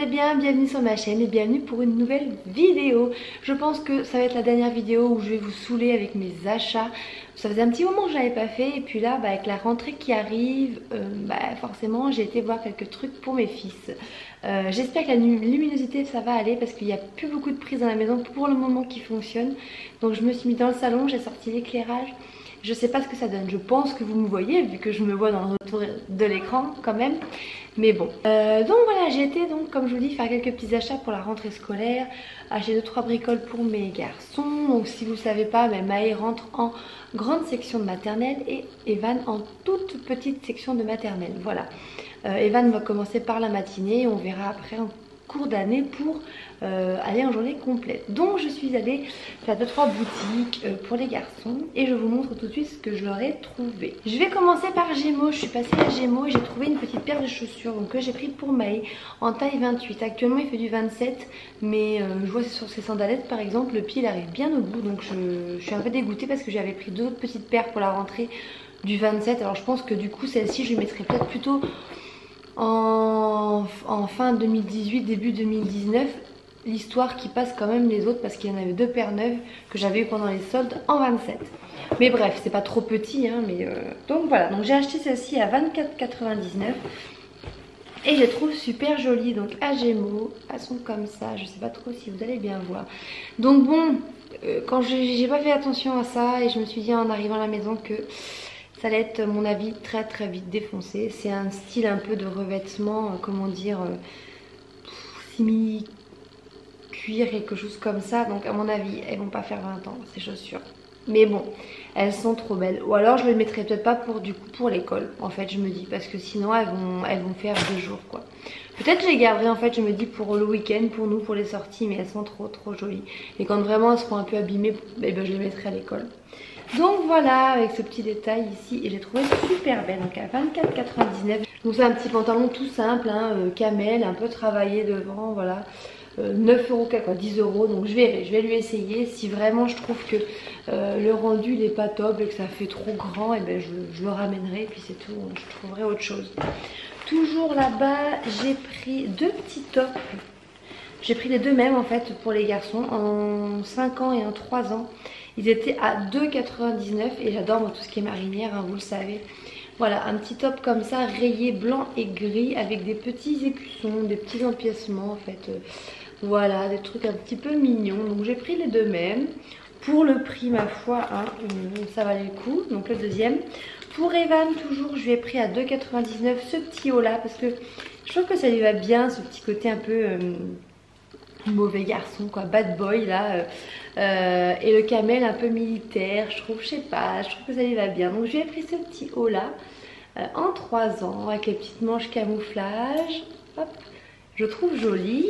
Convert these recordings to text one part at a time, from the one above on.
allez bien, bienvenue sur ma chaîne et bienvenue pour une nouvelle vidéo. Je pense que ça va être la dernière vidéo où je vais vous saouler avec mes achats. Ça faisait un petit moment que je n'avais pas fait et puis là avec la rentrée qui arrive, forcément j'ai été voir quelques trucs pour mes fils. J'espère que la luminosité ça va aller parce qu'il n'y a plus beaucoup de prises dans la maison pour le moment qui fonctionnent. Donc je me suis mis dans le salon, j'ai sorti l'éclairage. Je sais pas ce que ça donne, je pense que vous me voyez vu que je me vois dans le retour de l'écran quand même. Mais bon, donc voilà, j'ai été donc comme je vous dis faire quelques petits achats pour la rentrée scolaire. Acheter 2-3 bricoles pour mes garçons. Donc si vous ne savez pas, Maë rentre en grande section de maternelle et Evan en toute petite section de maternelle. Voilà, Evan va commencer par la matinée et on verra après en cours d'année pour aller en journée complète. Donc je suis allée faire 2-3 boutiques pour les garçons et je vous montre tout de suite ce que je leur ai trouvé. Je vais commencer par Gémeaux. Je suis passée à Gémeaux et j'ai trouvé une petite paire de chaussures donc, que j'ai pris pour Maë en taille 28. Actuellement il fait du 27 mais je vois sur ses sandalettes par exemple le pied il arrive bien au bout, donc je suis un peu dégoûtée parce que j'avais pris 2 autres petites paires pour la rentrée du 27. Alors je pense que du coup celle-ci je lui mettrai peut-être plutôt en fin 2018 début 2019, l'histoire qui passe quand même les autres parce qu'il y en avait 2 paires neuves que j'avais eu pendant les soldes en 27. Mais bref, c'est pas trop petit hein, mais donc voilà, donc j'ai acheté celle-ci à 24,99 et je les trouve super jolies. Donc à Gémeaux, elles sont comme ça, je sais pas trop si vous allez bien voir. Donc bon, quand j'ai pas fait attention à ça et je me suis dit en arrivant à la maison que ça allait être, à mon avis, très très vite défoncé. C'est un style un peu de revêtement, comment dire, simili cuir, quelque chose comme ça. Donc à mon avis, elles vont pas faire 20 ans ces chaussures. Mais bon, elles sont trop belles. Ou alors je les mettrai peut-être pas pour l'école, en fait, je me dis. Parce que sinon, elles vont faire 2 jours, quoi. Peut-être je les garderai, en fait, je me dis, pour le week-end, pour nous, pour les sorties. Mais elles sont trop trop jolies. Et quand vraiment elles seront un peu abîmées, je les mettrai à l'école. Donc voilà, avec ce petit détail ici, et j'ai trouvé super belle, donc à 24,99. Donc c'est un petit pantalon tout simple, hein, camel, un peu travaillé devant, voilà. 9 euros, quoi, 10 euros, donc je vais lui essayer. Si vraiment je trouve que le rendu n'est pas top et que ça fait trop grand, et ben je le ramènerai et puis c'est tout, je trouverai autre chose. Toujours là-bas, j'ai pris 2 petits tops. J'ai pris les 2 mêmes en fait pour les garçons en 5 ans et en 3 ans. Ils étaient à 2,99 et j'adore moi tout ce qui est marinière, hein, vous le savez. Voilà, un petit top comme ça, rayé blanc et gris avec des petits écussons, des petits empiècements en fait. Voilà, des trucs un petit peu mignons. Donc j'ai pris les 2 mêmes. Pour le prix, ma foi, hein, ça valait le coup. Donc le deuxième. Pour Evan, toujours, je lui ai pris à 2,99 ce petit haut là parce que je trouve que ça lui va bien, ce petit côté un peu... mauvais garçon quoi, bad boy là, et le camel un peu militaire, je trouve, je sais pas, je trouve que ça lui va bien. Donc je lui ai pris ce petit haut là en 3 ans avec les petites manches camouflage. Hop, je trouve joli.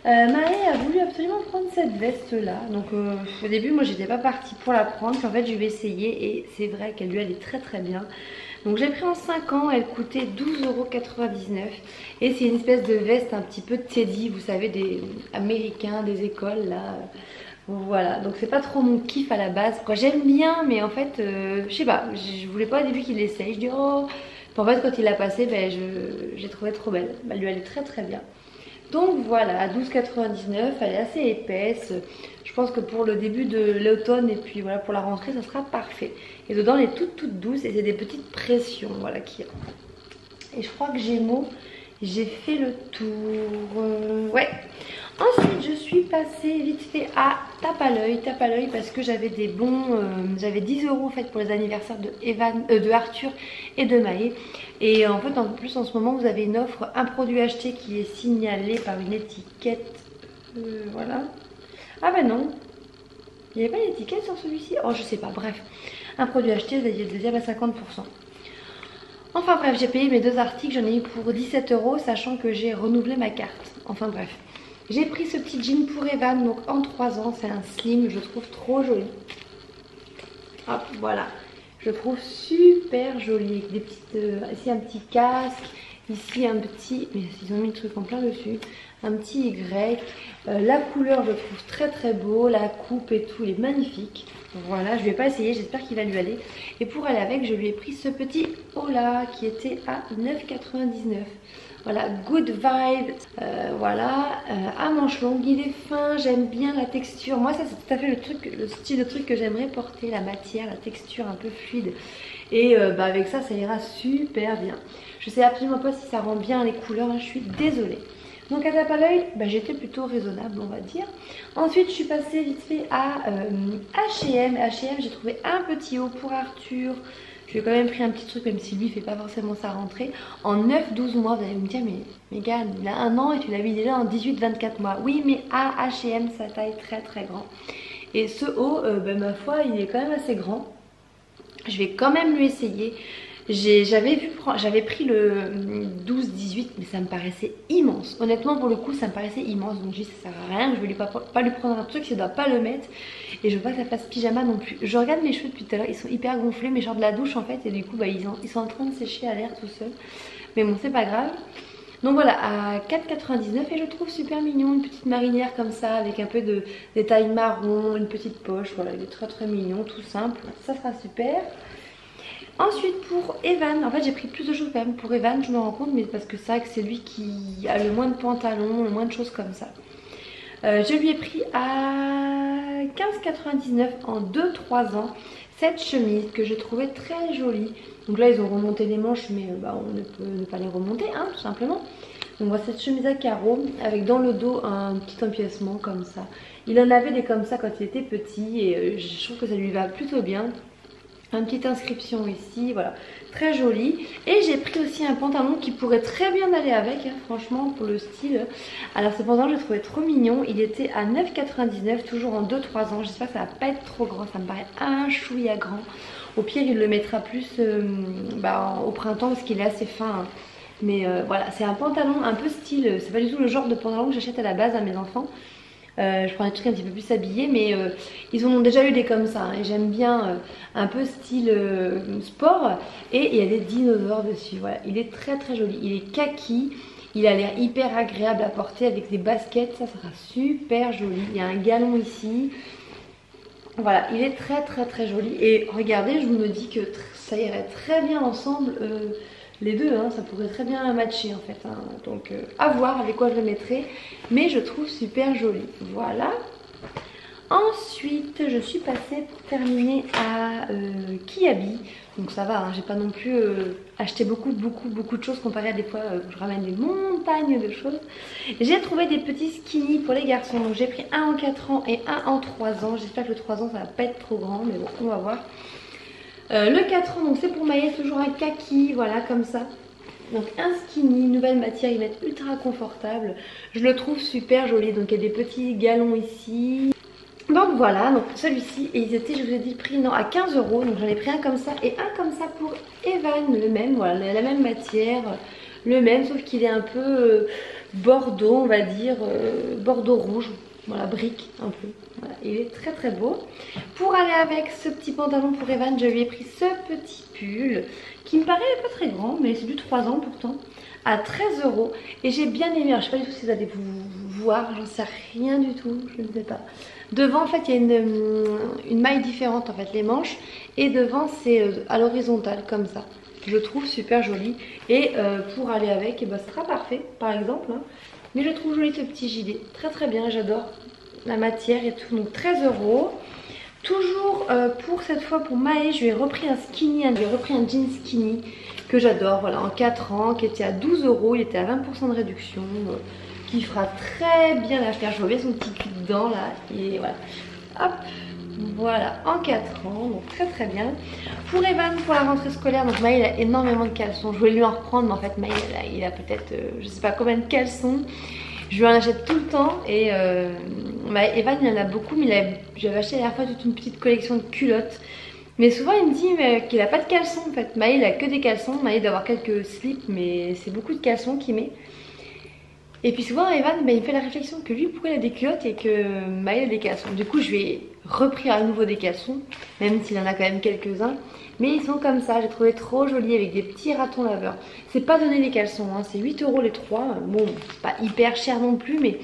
Maë a voulu absolument prendre cette veste là, donc au début moi j'étais pas partie pour la prendre, puis en fait je vais essayer et c'est vrai qu'elle lui allait très très bien. Donc j'ai pris en 5 ans, elle coûtait 12,99 € et c'est une espèce de veste un petit peu teddy, vous savez, des américains, des écoles là. Voilà, donc c'est pas trop mon kiff à la base. J'aime bien, mais en fait, je sais pas, je voulais pas au début qu'il l'essaye. Je dis oh, puis en fait quand il l'a passé, j'ai trouvé trop belle. Elle lui allait très très bien. Donc voilà, à 12,99 €, elle est assez épaisse. Je pense que pour le début de l'automne et puis voilà pour la rentrée, ça sera parfait. Et dedans, elle est toute douce et c'est des petites pressions, voilà qu'il y a. Et je crois que Gémeaux, j'ai fait le tour. Ouais. Ensuite, je suis passée vite fait à tape à l'œil parce que j'avais des bons, j'avais 10 € en fait pour les anniversaires de Arthur et de Maë. Et en fait, en plus en ce moment, vous avez une offre, un produit acheté qui est signalé par une étiquette. Voilà. Ah ben non, il n'y avait pas d'étiquette sur celui-ci. Oh, je sais pas, bref. Un produit acheté, vous avez le deuxième à 50%. Enfin bref, j'ai payé mes 2 articles, j'en ai eu pour 17 € sachant que j'ai renouvelé ma carte. Enfin bref. J'ai pris ce petit jean pour Evan, donc en 3 ans, c'est un slim, je trouve trop joli. Hop, voilà. Je trouve super joli. Avec des petites, ici un petit casque, ici un petit, mais ils ont mis le truc en plein dessus, un petit Y. La couleur je trouve très très beau, la coupe et tout est magnifique. Voilà, je vais pas essayer, j'espère qu'il va lui aller. Et pour aller avec, je lui ai pris ce petit haut là qui était à 9,99 €. Voilà, good vibe. Voilà, à manches longues, il est fin, j'aime bien la texture. Moi ça c'est tout à fait le style de truc que j'aimerais porter, la matière, la texture un peu fluide. Et avec ça, ça ira super bien. Je sais absolument pas si ça rend bien les couleurs, hein, je suis désolée. Donc à tape à l'œil, j'étais plutôt raisonnable on va dire. Ensuite je suis passée vite fait à H&M. H&M, j'ai trouvé un petit haut pour Arthur. Je lui ai quand même pris un petit truc, même si lui il fait pas forcément sa rentrée. En 9-12 mois, vous allez me dire, mais Megan, il a 1 an et tu l'as mis déjà en 18-24 mois. Oui, mais à H&M, ça taille très très grand. Et ce haut, ma foi, il est quand même assez grand. Je vais quand même lui essayer. J'avais pris le 12-18, mais ça me paraissait immense. Honnêtement, pour le coup, ça me paraissait immense. Donc, je dis, ça sert à rien. Je vais pas lui prendre un truc si je dois pas le mettre. Et je veux pas que ça fasse pyjama non plus. Je regarde mes cheveux depuis tout à l'heure. Ils sont hyper gonflés, mais genre de la douche en fait. Et du coup, ils sont en train de sécher à l'air tout seuls. Mais bon, c'est pas grave. Donc voilà, à 4,99 et je trouve super mignon, une petite marinière comme ça avec un peu de détail marron, une petite poche. Voilà, il est très très mignon, tout simple. Ça sera super. Ensuite pour Evan, en fait j'ai pris plus de choses quand même pour Evan, je me rends compte, mais parce que c'est lui qui a le moins de pantalons, le moins de choses comme ça. Je lui ai pris à 15,99 en 2-3 ans cette chemise que je trouvais très jolie. Donc là ils ont remonté les manches, mais on ne peut ne pas les remonter, hein, tout simplement. Donc voilà cette chemise à carreaux avec dans le dos un petit empiècement comme ça. Il en avait des comme ça quand il était petit et je trouve que ça lui va plutôt bien. Une petite inscription ici, voilà, très jolie. Et j'ai pris aussi un pantalon qui pourrait très bien aller avec, hein, franchement, pour le style. Alors ce pantalon, je le trouvais trop mignon. Il était à 9,99, toujours en 2-3 ans. J'espère que ça va pas être trop grand, ça me paraît un chouïa grand. Au pire, il le mettra plus au printemps parce qu'il est assez fin. Hein. Mais voilà, c'est un pantalon un peu style, c'est pas du tout le genre de pantalon que j'achète à la base à mes enfants. Je prends des trucs un petit peu plus habillés, mais ils en ont déjà eu des comme ça, hein, et j'aime bien un peu style sport. Et il y a des dinosaures dessus, voilà, il est très très joli, il est kaki, il a l'air hyper agréable à porter avec des baskets, ça sera super joli. Il y a un galon ici, voilà, il est très très très joli. Et regardez, je me dis que ça irait très bien ensemble. Les deux, hein, ça pourrait très bien matcher en fait, hein. Donc à voir avec quoi je le mettrai, mais je trouve super joli. Voilà. Ensuite je suis passée pour terminer à Kiabi. Donc ça va, hein, j'ai pas non plus acheté beaucoup de choses comparé à des fois où je ramène des montagnes de choses. J'ai trouvé des petits skinny pour les garçons, donc j'ai pris un en 4 ans et un en 3 ans. J'espère que le 3 ans ça va pas être trop grand, mais bon, on va voir. Le 4 ans, donc c'est pour Maïs, toujours un kaki, voilà, comme ça. Donc un skinny, nouvelle matière, il va être ultra confortable. Je le trouve super joli, donc il y a des petits galons ici. Donc voilà, donc celui-ci, et ils étaient, je vous ai dit le prix, non, à 15 €. Donc j'en ai pris un comme ça et un comme ça pour Evan, le même, voilà, la même matière, le même, sauf qu'il est un peu bordeaux, on va dire, bordeaux rouge. Voilà, brique un peu. Voilà, il est très très beau. Pour aller avec ce petit pantalon pour Evan, je lui ai pris ce petit pull qui me paraît pas très grand, mais c'est du 3 ans pourtant, à 13 €. Et j'ai bien aimé. Alors, je sais pas du tout si vous allez vous voir, j'en sais rien du tout, je ne sais pas. Devant en fait il y a une maille différente en fait, les manches, et devant c'est à l'horizontale comme ça. Je trouve super joli. Et pour aller avec, et ce sera parfait par exemple. Hein. Mais je trouve joli ce petit gilet, très très bien, j'adore la matière et tout. Donc 13 €. Toujours pour cette fois pour Maë, je lui ai repris un skinny, je lui ai repris un jean skinny que j'adore, voilà, en 4 ans, qui était à 12 €, il était à 20% de réduction, qui fera très bien l'affaire. Je vois bien son petit cul dedans là, et voilà, hop, voilà, en 4 ans, donc très très bien. Pour Evan, pour la rentrée scolaire, donc Maë il a énormément de caleçons, je voulais lui en reprendre, mais en fait Maë il a peut-être, je sais pas combien de caleçons. Je lui en achète tout le temps et Evan il en a beaucoup, mais j'avais acheté la dernière fois toute une petite collection de culottes. Mais souvent il me dit qu'il a pas de caleçons en fait. Maë il a que des caleçons, Maë doit avoir quelques slips, mais c'est beaucoup de caleçons qu'il met. Et puis souvent Evan il me fait la réflexion que lui pourquoi il a des culottes et que Maë a des caleçons. Du coup je lui ai repris à nouveau des caleçons, même s'il en a quand même quelques-uns. Mais ils sont comme ça, j'ai trouvé trop jolis avec des petits ratons laveurs. C'est pas donné les caleçons, hein, c'est 8 € les 3. Bon, c'est pas hyper cher non plus, mais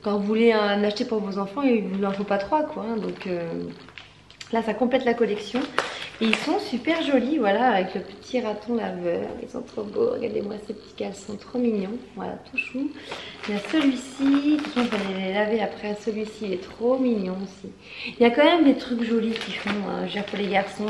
quand vous voulez en acheter pour vos enfants, il vous en faut pas 3 quoi. Hein, donc là ça complète la collection. Et ils sont super jolis, voilà, avec le petit raton laveur. Ils sont trop beaux. Regardez-moi ces petits caleçons, trop mignons. Voilà, tout chou. Il y a celui-ci. De toute façon, je vais les laver après. Celui-ci, il est trop mignon aussi. Il y a quand même des trucs jolis qui font, je veux dire, pour les garçons,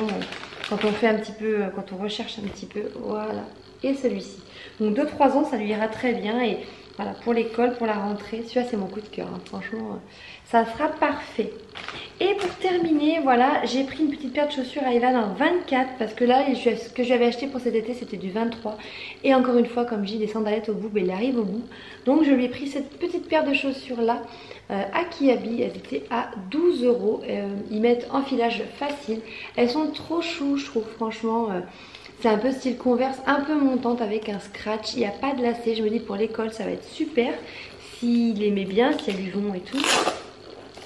quand on fait un petit peu, quand on recherche un petit peu. Voilà. Et celui-ci. Donc 2-3 ans, ça lui ira très bien. Et voilà, pour l'école, pour la rentrée. Celui-là, c'est mon coup de cœur. Hein. Franchement, ça sera parfait. Et pour terminer, voilà, j'ai pris une petite paire de chaussures à Evan en 24 parce que là, ce que j'avais acheté pour cet été, c'était du 23. Et encore une fois, comme j'ai des sandalettes au bout, ben, il arrive au bout. Donc je lui ai pris cette petite paire de chaussures là à Kiabi. Elles étaient à 12 €. Ils mettent enfilage facile. Elles sont trop chou, je trouve, franchement. C'est un peu style Converse, un peu montante avec un scratch. Il n'y a pas de lacet. Je me dis pour l'école, ça va être super. S'il aimait bien, si elles lui vont et tout.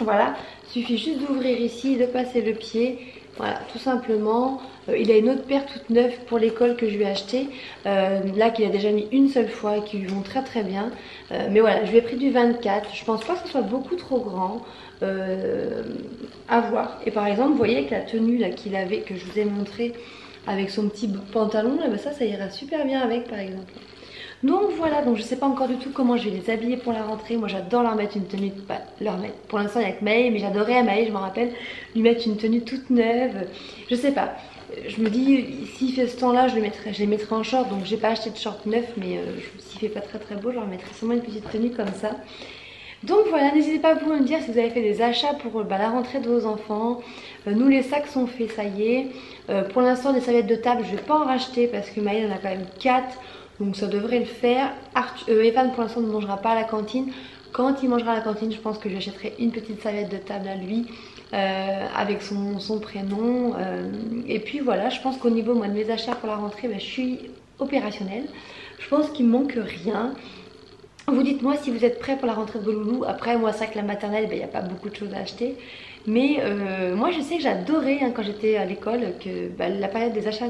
Voilà, il suffit juste d'ouvrir ici, de passer le pied. Voilà, tout simplement. Il a une autre paire toute neuve pour l'école que je lui ai achetée. Là, qu'il a déjà mis une seule fois et qui lui vont très très bien. Mais voilà, je lui ai pris du 24. Je pense pas que ce soit beaucoup trop grand. À voir. Et par exemple, vous voyez avec la tenue là qu'il avait, que je vous ai montré, avec son petit pantalon, là, ben ça ira super bien avec par exemple. Donc voilà, donc je sais pas encore du tout comment je vais les habiller pour la rentrée. Moi j'adore leur mettre une tenue, leur mettre, pour l'instant il n'y a que Maë, mais j'adorais à Maë, je me rappelle, lui mettre une tenue toute neuve. Je sais pas, je me dis, s'il fait ce temps là, je les mettrai en short. Donc j'ai pas acheté de short neuf, mais s'il fait pas très très beau, je leur mettrai sûrement une petite tenue comme ça. Donc voilà, n'hésitez pas vous à me dire si vous avez fait des achats pour la rentrée de vos enfants. Nous les sacs sont faits, ça y est. Pour l'instant des serviettes de table, je vais pas en racheter parce que Maë en a quand même 4. Donc ça devrait le faire. Evan pour l'instant ne mangera pas à la cantine. Quand il mangera à la cantine, je pense que j'achèterai une petite serviette de table à lui avec son prénom. Et puis voilà, je pense qu'au niveau moi, de mes achats pour la rentrée, je suis opérationnelle. Je pense qu'il me manque rien. Vous dites-moi si vous êtes prêts pour la rentrée de vos loulous. Après moi c'est vrai que la maternelle, il n'y a pas beaucoup de choses à acheter. Mais moi je sais que j'adorais quand j'étais à l'école que la période des achats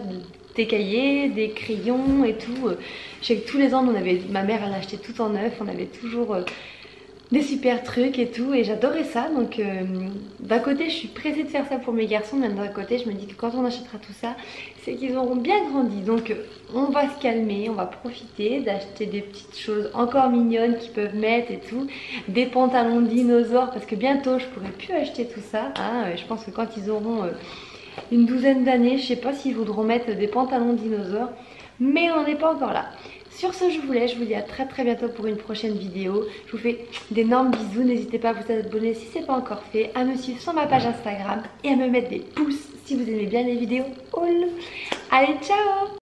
des cahiers, des crayons et tout. Je sais que tous les ans ma mère elle achetait tout en neuf, on avait toujours des super trucs et tout et j'adorais ça. Donc d'un côté je suis pressée de faire ça pour mes garçons, mais d'un côté je me dis que quand on achètera tout ça, c'est qu'ils auront bien grandi. Donc on va se calmer, on va profiter d'acheter des petites choses encore mignonnes qu'ils peuvent mettre et tout. Des pantalons de dinosaures parce que bientôt je pourrai plus acheter tout ça. Hein. Je pense que quand ils auront une douzaine d'années, je sais pas s'ils voudront mettre des pantalons de dinosaures, mais on n'est pas encore là. Sur ce, je vous laisse, je vous dis à très très bientôt pour une prochaine vidéo. Je vous fais d'énormes bisous, n'hésitez pas à vous abonner si ce n'est pas encore fait, à me suivre sur ma page Instagram et à me mettre des pouces si vous aimez bien les vidéos. Allez, ciao!